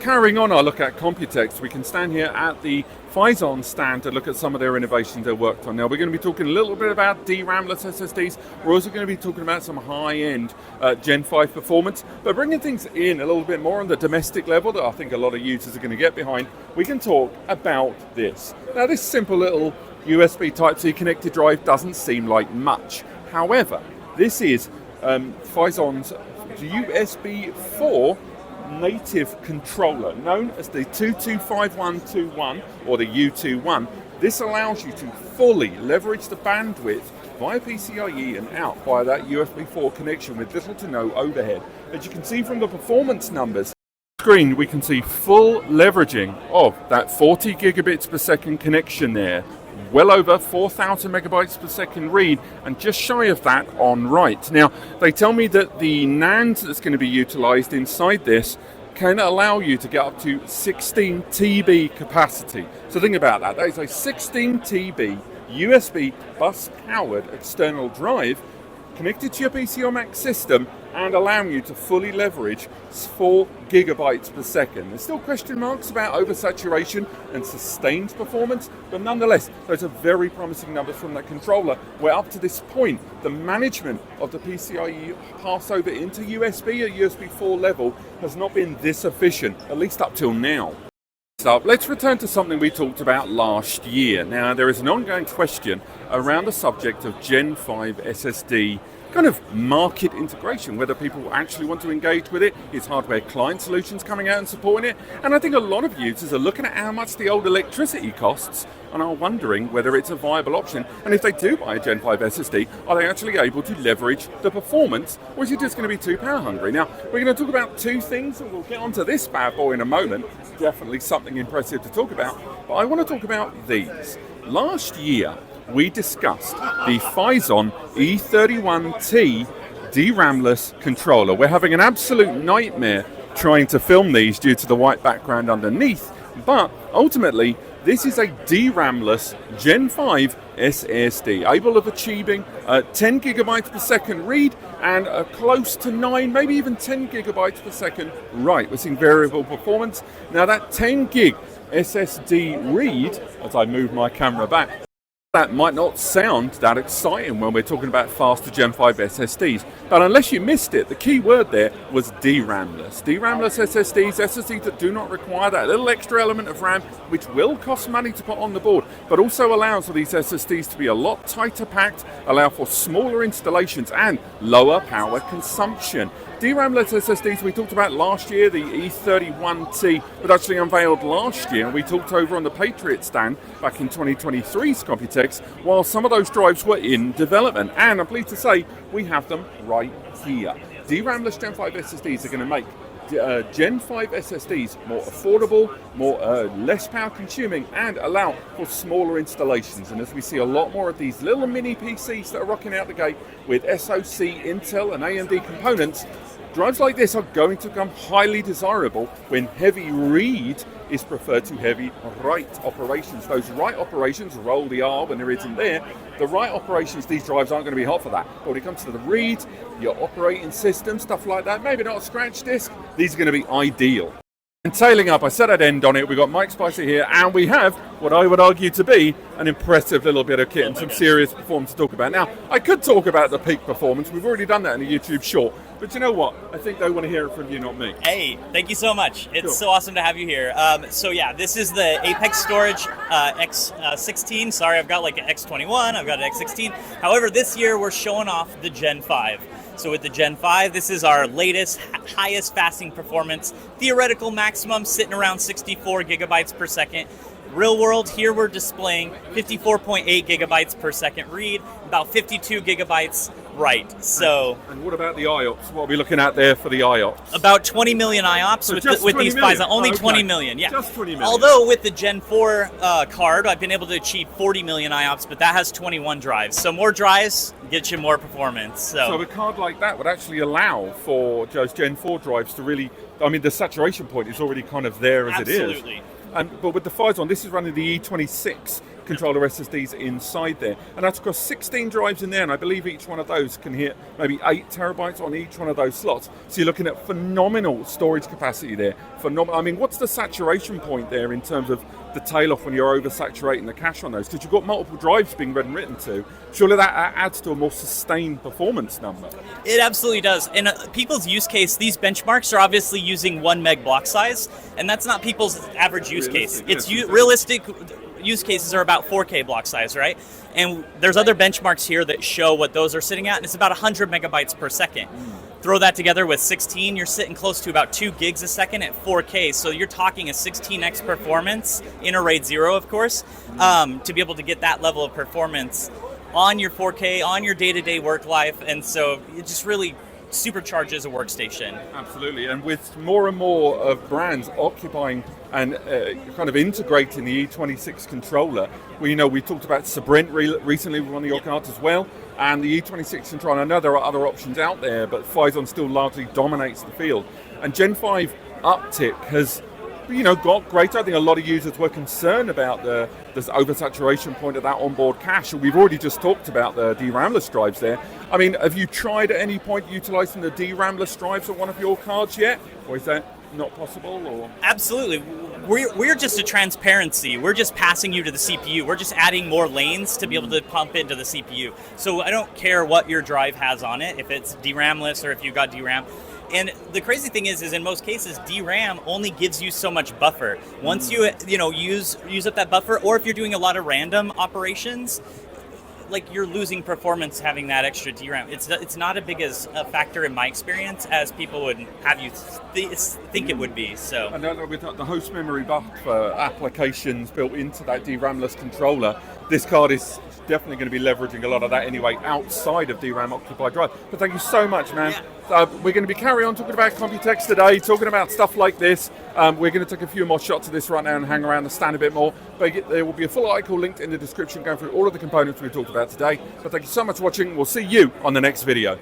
Carrying on our look at Computex, we can stand here at the Phison stand to look at some of their innovations they worked on. Now we're going to be talking a little bit about DRAM-less SSDs. We're also going to be talking about some high-end Gen 5 performance, but bringing things in a little bit more on the domestic level that I think a lot of users are going to get behind, we can talk about this. Now this simple little USB Type-C connected drive doesn't seem like much. However, this is Phison's USB4 native controller known as the 225121 or the U21. This allows you to fully leverage the bandwidth via PCIe and out via that USB 4 connection with little to no overhead. As you can see from the performance numbers on the screen, we can see full leveraging of that 40 gigabits per second connection there. Well over 4,000 megabytes per second read, and just shy of that on write. Now, they tell me that the NAND that's going to be utilized inside this can allow you to get up to 16 TB capacity. So think about that. That is a 16 TB USB bus-powered external drive connected to your PC or Mac system and allowing you to fully leverage 4 gigabytes per second. There's still question marks about oversaturation and sustained performance, but nonetheless, those are very promising numbers from that controller, where up to this point, the management of the PCIe passover into USB at USB 4 level has not been this efficient, at least up till now. So let's return to something we talked about last year. Now, there is an ongoing question around the subject of Gen 5 SSD kind of market integration, whether people actually want to engage with it. Is hardware client solutions coming out and supporting it? And I think a lot of users are looking at how much the old electricity costs and are wondering whether it's a viable option. And if they do buy a Gen 5 SSD, are they actually able to leverage the performance, or is it just going to be too power hungry? Now, we're going to talk about two things, and we'll get onto this bad boy in a moment. Definitely something impressive to talk about, but I want to talk about these. Last year, we discussed the Phison E31T DRAM-less controller. We're having an absolute nightmare trying to film these due to the white background underneath, but ultimately this is a DRAM-less Gen 5 SSD, able of achieving 10 gigabytes per second read and close to 9, maybe even 10 gigabytes per second write. We're seeing variable performance. Now that 10 gig SSD read, as I move my camera back, that might not sound that exciting when we're talking about faster Gen 5 SSDs, but unless you missed it, the key word there was DRAMless. DRAMless SSDs that do not require that little extra element of RAM, which will cost money to put on the board, but also allows for these SSDs to be a lot tighter packed, allow for smaller installations and lower power consumption. DRAMless SSDs we talked about last year, the E31T was actually unveiled last year, and we talked over on the Patriot stand back in 2023's Computex, while some of those drives were in development, and I'm pleased to say we have them right here. DRAMless Gen 5 SSDs are going to make Gen 5 SSDs more affordable, less power consuming, and allow for smaller installations. And as we see a lot more of these little mini PCs that are rocking out the gate with SoC, Intel and AMD components, drives like this are going to become highly desirable when heavy read is preferred to heavy write operations. Those write operations, roll the R when there isn't there, the write operations, these drives aren't going to be hot for that. But when it comes to the read, your operating system, stuff like that, maybe not a scratch disk, these are going to be ideal. And tailing up, I said I'd end on it, we've got Mike Spicer here, and we have what I would argue to be an impressive little bit of kit and some serious performance to talk about. Now, I could talk about the peak performance, we've already done that in a YouTube short, but you know what? I think they want to hear it from you, not me. Hey, thank you so much. It's Sure. so awesome to have you here. So yeah, this is the Apex Storage X16. Sorry, I've got like an X21, I've got an X16. However, this year we're showing off the Gen 5. So with the Gen 5, this is our latest, highest fasting performance. Theoretical maximum sitting around 64 gigabytes per second. Real world, here we're displaying 54.8 gigabytes per second read, about 52 gigabytes write. So, and what about the IOPS? What are we looking at there for the IOPS? About 20 million IOPS So with just these 20 million? Phison. Only Okay. 20 million, yeah. Just 20 million. Although with the Gen 4 card, I've been able to achieve 40 million IOPS, but that has 21 drives. So more drives gets you more performance. So a card like that would actually allow for those Gen 4 drives to really, I mean, the saturation point is already kind of there as it is. Absolutely. But with the Phison, this is running the E26 controller SSDs inside there. And that's across 16 drives in there, and I believe each one of those can hit maybe 8 terabytes on each one of those slots. So you're looking at phenomenal storage capacity there. I mean, what's the saturation point there in terms of the tail off when you're oversaturating the cache on those? Because you've got multiple drives being read and written to. Surely that adds to a more sustained performance number. It absolutely does. In people's use case, these benchmarks are obviously using 1 meg block size, and that's not people's average use case. It's realistic use cases are about 4K block size, right? And there's other benchmarks here that show what those are sitting at, and it's about 100 megabytes per second. Throw that together with 16, you're sitting close to about 2 gigs a second at 4K. So you're talking a 16x performance in a RAID 0, of course, to be able to get that level of performance on your 4K, on your day-to-day work life. And so it just really supercharges a workstation. Absolutely, and with more and more of brands occupying and kind of integrating the E26 controller, we talked about Sprint recently with one of your cards as well, and the E26 controller. I know there are other options out there, but Phison still largely dominates the field. And Gen 5 uptick has got greater. I think a lot of users were concerned about this oversaturation point of that onboard cache. We've already just talked about the DRAMless drives there. I mean, have you tried at any point utilizing the DRAMless drives on one of your cards yet? Or is that not possible? Or Absolutely. We're just a transparency. We're just passing you to the CPU. We're just adding more lanes to be able to pump into the CPU. So I don't care what your drive has on it, if it's DRAMless or if you got DRAM. And the crazy thing is in most cases, DRAM only gives you so much buffer. Once you use up that buffer, or if you're doing a lot of random operations, like you're losing performance having that extra DRAM. It's not as big as a factor in my experience as people would have you think it would be. So, and with the host memory buffer applications built into that DRAMless controller, this card is definitely going to be leveraging a lot of that anyway outside of DRAM occupied drive. But thank you so much, man. Yeah. We're going to be carrying on talking about Computex today, talking about stuff like this. We're going to take a few more shots of this right now and hang around the stand a bit more. But there will be a full article linked in the description going through all of the components we've talked about today. But thank you so much for watching. We'll see you on the next video.